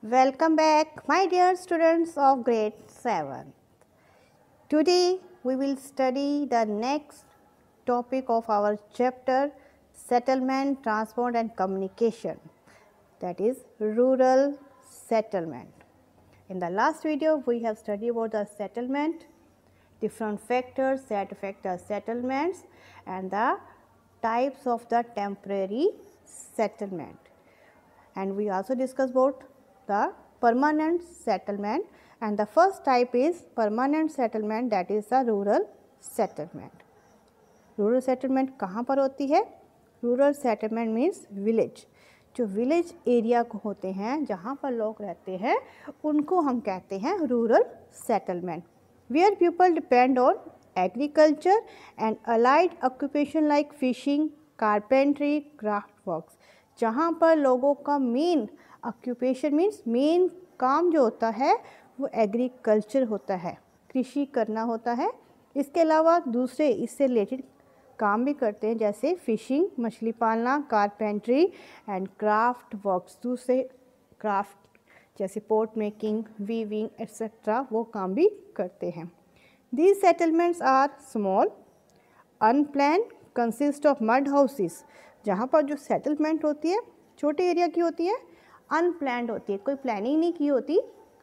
Welcome back, my dear students of grade 7. Today we will study the next topic of our chapter Settlement, Transport and Communication, that is rural settlement. In the last video we have studied about the settlement, different factors that affect the settlements and the types of the temporary settlement. And we also discussed about the permanent settlement, and the first type is permanent settlement, that is the rural settlement. Rural settlement कहाँ पर होती है? Rural settlement means village. जो village area को होते हैं जहाँ पर लोग रहते हैं उनको हम कहते हैं rural settlement. Where people depend on agriculture and allied occupation like fishing, carpentry, craft works. जहाँ पर लोगों का मेन ऑक्यूपेशन मीन्स मेन काम जो होता है वो एग्रीकल्चर होता है, कृषि करना होता है. इसके अलावा दूसरे इससे रिलेटेड काम भी करते हैं जैसे फिशिंग, मछली पालना, कारपेंट्री एंड क्राफ्ट वर्क्स. दूसरे क्राफ्ट जैसे पोट मेकिंग, वीविंग एट्सेट्रा वो काम भी करते हैं. These settlements are small, unplanned, consist of mud houses. जहाँ पर जो सेटलमेंट होती है छोटे एरिया की होती है, अनप्लान्ड होती है, कोई प्लानिंग नहीं की होती,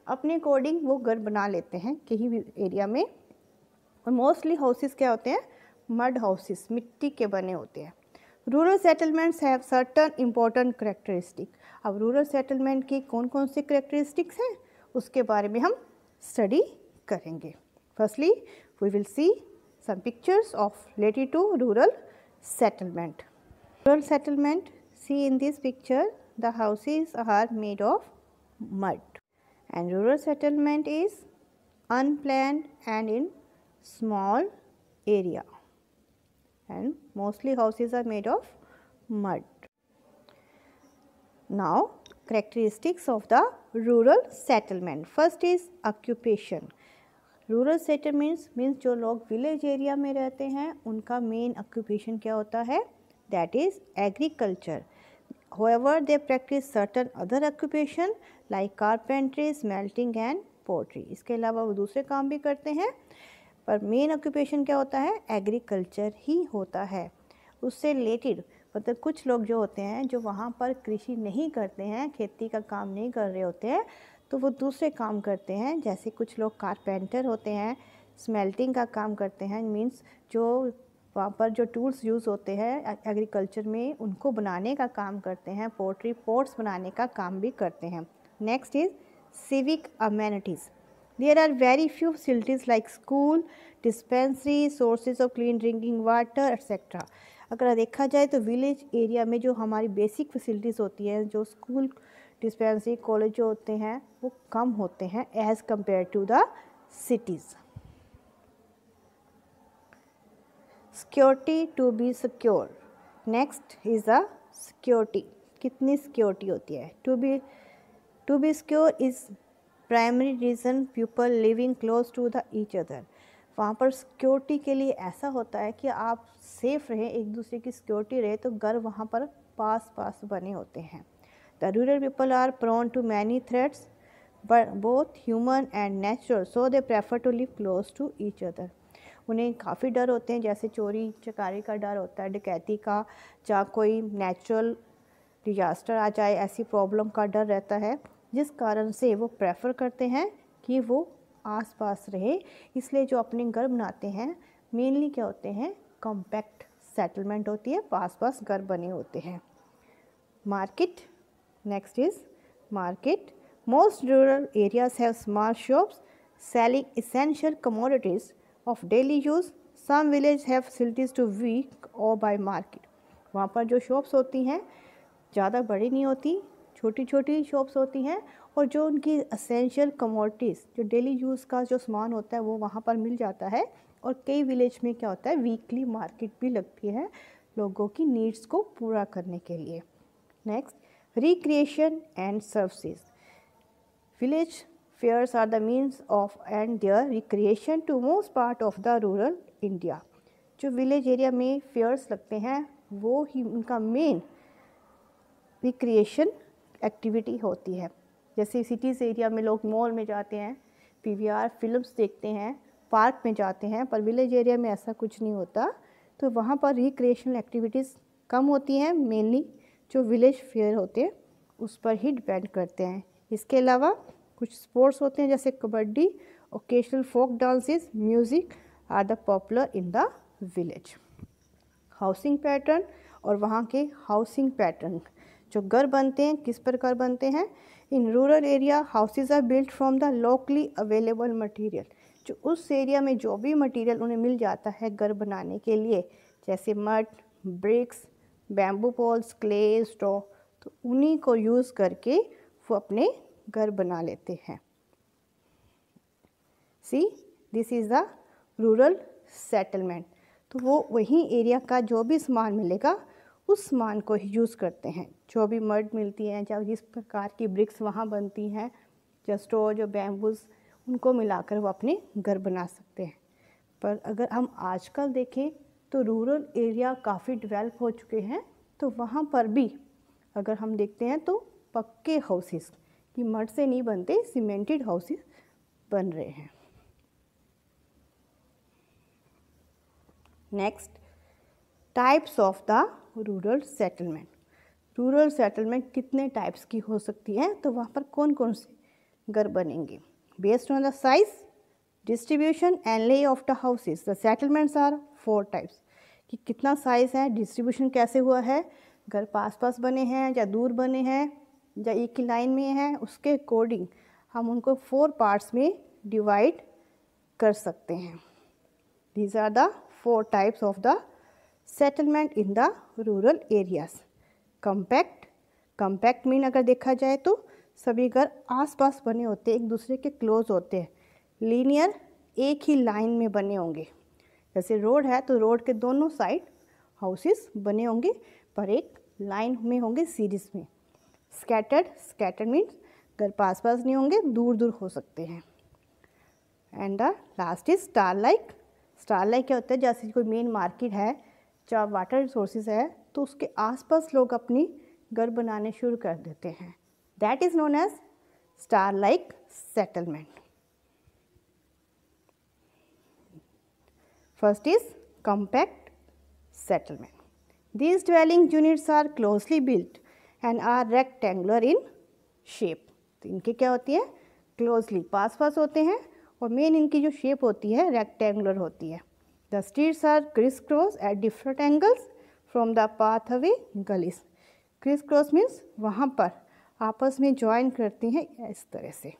अपने अकॉर्डिंग वो घर बना लेते हैं कहीं भी एरिया में. और मोस्टली हाउसेस क्या होते हैं? मड हाउसेस, मिट्टी के बने होते हैं. Rural settlements have certain important characteristic. अब रूरल सेटलमेंट की कौन कौन से करेक्टरिस्टिक्स हैं उसके बारे में हम स्टडी करेंगे. Firstly we will see some pictures of related to rural settlement. Rural settlement, see in this picture the houses are made of mud, and rural settlement is unplanned and in small area, and mostly houses are made of mud. Now characteristics of the rural settlement. First is occupation. Rural settlements means जो लोग village area में रहते हैं उनका main occupation क्या होता है? That is agriculture. However they practice certain other occupation like carpentry, smelting and pottery. इसके अलावा वो दूसरे काम भी करते हैं पर मेन ऑक्यूपेशन क्या होता है? एग्रीकल्चर ही होता है. उससे रिलेटेड मतलब कुछ लोग जो होते हैं जो वहाँ पर कृषि नहीं करते हैं, खेती का काम नहीं कर रहे होते हैं, तो वो दूसरे काम करते हैं. जैसे कुछ लोग कारपेंटर होते हैं, स्मेल्टिंग का काम करते हैं, मीन्स जो वहाँ पर जो टूल्स यूज़ होते हैं एग्रीकल्चर में उनको बनाने का काम करते हैं. पोट्री पोट्स बनाने का काम भी करते हैं. Next is civic amenities. There are very few facilities like school, dispensary, sources of clean drinking water etcetera. अगर देखा जाए तो विलेज एरिया में जो हमारी बेसिक फैसिलिटीज़ होती हैं, जो स्कूल, डिस्पेंसरी, कॉलेज जो होते हैं वो कम होते हैं as compare to the cities. Security to be secure. Next is the security. कितनी सिक्योरिटी होती है? To be secure is primary reason people living close to the each other. वहाँ पर सिक्योरिटी के लिए ऐसा होता है कि आप सेफ रहें, एक दूसरे की सिक्योरिटी रहे, तो घर वहाँ पर पास पास बने होते हैं. The rural people are prone to many threats, but both human and natural, so they prefer to live close to each other. उन्हें काफ़ी डर होते हैं, जैसे चोरी चकारी का डर होता है, डकैती का, या कोई नेचुरल डिजास्टर आ जाए ऐसी प्रॉब्लम का डर रहता है, जिस कारण से वो प्रेफर करते हैं कि वो आस पास रहे. इसलिए जो अपने घर बनाते हैं मेनली क्या होते हैं? कॉम्पैक्ट सेटलमेंट होती है, पास पास घर बने होते हैं. Market. Next is market. Most rural areas have small shops selling essential commodities of daily use. Some villages have facilities to week or buy market. वहाँ पर जो शॉप्स होती हैं ज़्यादा बड़ी नहीं होती, छोटी छोटी शॉप्स होती हैं, और जो उनकी एसेंशियल कमोडिटीज़ जो डेली यूज़ का जो सामान होता है वो वहाँ पर मिल जाता है. और कई विलेज में क्या होता है? वीकली मार्केट भी लगती है लोगों की नीड्स को पूरा करने के लिए. Next, recreation and services. Village fairs are the means of and their recreation to most part of the rural India. जो विलेज एरिया में फेयर्स लगते हैं वो ही उनका मेन रिक्रिएशन एक्टिविटी होती है. जैसे सिटीज़ एरिया में लोग मॉल में जाते हैं, पीवीआर फिल्म्स देखते हैं, पार्क में जाते हैं, पर विलेज एरिया में ऐसा कुछ नहीं होता। तो वहाँ पर रिक्रिएशनल एक्टिविटीज़ कम होती हैं, मेनली जो विलेज फेयर होते हैं उस पर ही डिपेंड करते हैं। इसके अलावा कुछ स्पोर्ट्स होते हैं जैसे kabaddi, occasional folk dances, music are the popular in the village. Housing pattern और वहाँ के हाउसिंग पैटर्न, जो घर बनते हैं किस प्रकार बनते हैं। In rural area houses are built from the locally available material, जो उस एरिया में जो भी मटेरियल उन्हें मिल जाता है घर बनाने के लिए, जैसे mud, bricks, bamboo poles, clay, straw, तो उन्हीं को यूज़ करके वो अपने घर बना लेते हैं। See this is the rural settlement. तो वो वही एरिया का जो भी सामान मिलेगा उस सामान को ही यूज़ करते हैं। जो भी मड मिलती है या जिस प्रकार की ब्रिक्स वहाँ बनती हैं, जो स्ट्रॉ, जो बैम्बूज, उनको मिलाकर वो अपने घर बना सकते हैं। पर अगर हम आजकल देखें तो रूरल एरिया काफ़ी डेवलप हो चुके हैं, तो वहाँ पर भी अगर हम देखते हैं तो पक्के हाउसेस कि मड से नहीं बनते, सीमेंटेड हाउसेस बन रहे हैं। Next, types of the rural settlement. Rural settlement कितने टाइप्स की हो सकती है, तो वहाँ पर कौन कौन से घर बनेंगे। Based on the size, distribution and lay of the houses, the settlements are 4 types. कि कितना साइज़ है, डिस्ट्रीब्यूशन कैसे हुआ है, घर पास पास बने हैं या दूर बने हैं या एक ही लाइन में है, उसके अकॉर्डिंग हम उनको 4 पार्ट्स में डिवाइड कर सकते हैं। These are the 4 types of the settlement in the rural areas. Compact, compact mean अगर देखा जाए तो सभी घर आसपास बने होते हैं, एक दूसरे के क्लोज होते हैं। लीनियर, एक ही लाइन में बने होंगे, जैसे रोड है तो रोड के दोनों साइड हाउसेस बने होंगे पर एक लाइन में होंगे, सीरीज में। स्कैटर्ड, स्कैटर्ड मीन्स घर पास पास नहीं होंगे, दूर दूर हो सकते हैं। And the last is star like. Star like क्या होता है, जैसे कोई मेन मार्केट है जहाँ वाटर रिसोर्सेज है तो उसके आसपास लोग अपनी घर बनाने शुरू कर देते हैं। That is known as star like settlement. First is compact settlement. These dwelling units are closely built and are rectangular in shape. तो इनकी क्या होती है, क्लोजली पास पास होते हैं और मेन इनकी जो शेप होती है रेक्टेंगुलर होती है। The streets are criss-cross at different angles from the pathway gullies. Criss-cross means वहाँ पर आपस में ज्वाइन करती हैं इस तरह से।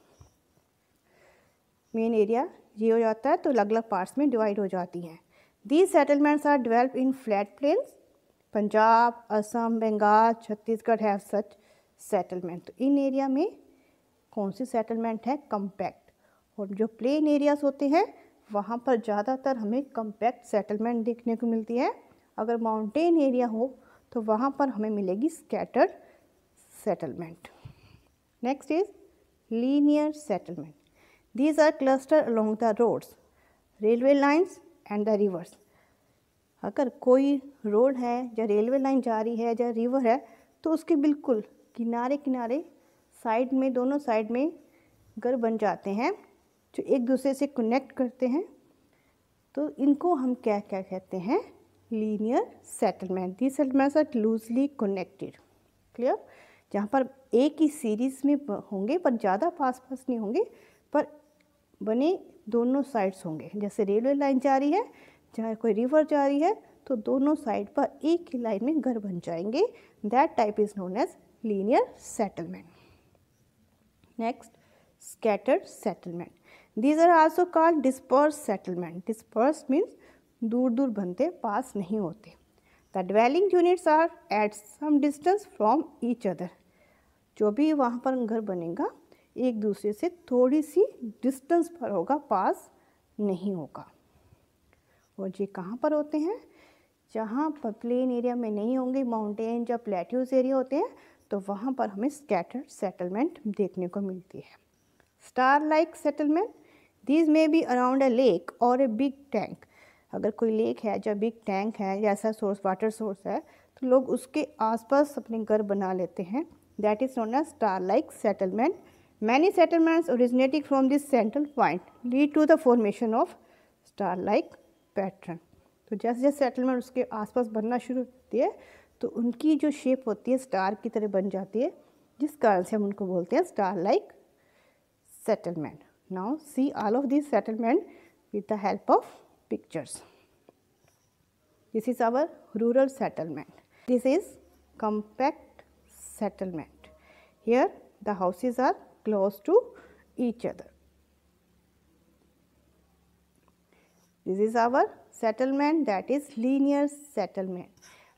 मेन एरिया ये हो जाता है तो अलग अलग पार्ट्स में डिवाइड हो जाती हैं। These settlements are developed in flat plains. Punjab, Assam, Bengal, Chhattisgarh have such settlement. तो इन एरिया में कौन सी सेटलमेंट है, कम्पैक्ट। और जो प्लेन एरियाज होते हैं वहाँ पर ज़्यादातर हमें कम्पैक्ट सेटलमेंट देखने को मिलती है। अगर माउंटेन एरिया हो तो वहाँ पर हमें मिलेगी scattered settlement. Next is linear settlement. These are clustered along the roads, railway lines and the rivers. अगर कोई रोड है या रेलवे लाइन जा रही है या रिवर है तो उसके बिल्कुल किनारे किनारे साइड में, दोनों साइड में घर बन जाते हैं जो एक दूसरे से कनेक्ट करते हैं। तो इनको हम क्या क्या कहते हैं, linear settlement. These settlements are loosely connected. Clear, जहाँ पर एक ही सीरीज़ में होंगे पर ज़्यादा पास पास नहीं होंगे, पर बने दोनों साइड्स होंगे। जैसे रेलवे लाइन जा रही है, चाहे कोई रिवर जा रही है तो दोनों साइड पर एक ही लाइन में घर बन जाएंगे। That type is known as linear settlement. Next, scattered settlement. These are also called disperse settlement. Disperse means दूर दूर बनते, पास नहीं होते। The dwelling units are at some distance from each other. जो भी वहाँ पर घर बनेगा एक दूसरे से थोड़ी सी डिस्टेंस पर होगा, पास नहीं होगा। और ये कहाँ पर होते हैं, जहाँ पर प्लेन एरिया में नहीं होंगे, माउंटेन या प्लेट्यूज एरिया होते हैं तो वहाँ पर हमें स्कैटर्ड सेटलमेंट देखने को मिलती है। Star like settlement. These may be around a lake और ए बिग टैंक। अगर कोई लेक है या बिग टैंक है या ऐसा सोर्स, वाटर सोर्स है, तो लोग उसके आसपास अपने घर बना लेते हैं। That is known as star like settlement Many settlements originating from this central point lead to the formation of star-like pattern. तो जैसे जैसे सेटलमेंट उसके आसपास बनना शुरू होती है तो उनकी जो शेप होती है स्टार की तरह बन जाती है, जिस कारण से हम उनको बोलते हैं star-like settlement. Now see all of these settlement with the help of pictures. This is our rural settlement. This is compact settlement. Here the houses are close to each other. This is our settlement, that is linear settlement.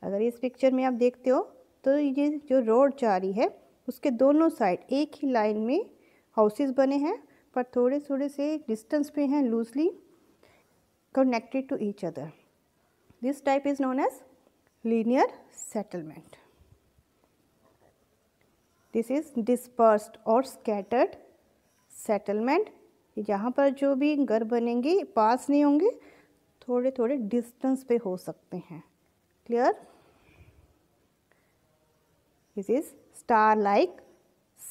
अगर इस picture में आप देखते हो तो ये जो road जा रही है उसके दोनों साइड एक ही लाइन में हाउसेस बने हैं, पर थोड़े थोड़े से डिस्टेंस पे हैं, loosely connected to each other. This type is known as linear settlement. This is dispersed or scattered settlement. यहाँ पर जो भी घर बनेंगे पास नहीं होंगे, थोड़े थोड़े डिस्टेंस पे हो सकते हैं. Clear? This is star-like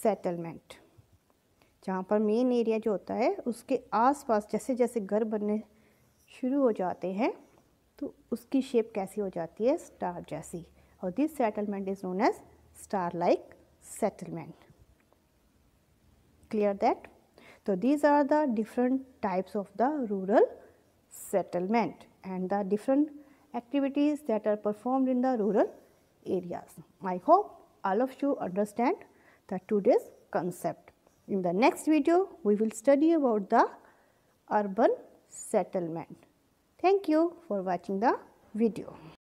settlement. जहाँ पर मेन एरिया जो होता है उसके आसपास जैसे जैसे घर बनने शुरू हो जाते हैं तो उसकी शेप कैसी हो जाती है, स्टार जैसी. और this settlement is known as star like settlement. Clear that? तो these are the different types of the rural settlement and the different activities that are performed in the rural areas. I hope all of you understand the today's concept. In the next video, we will study about the urban settlement. Thank you for watching the video.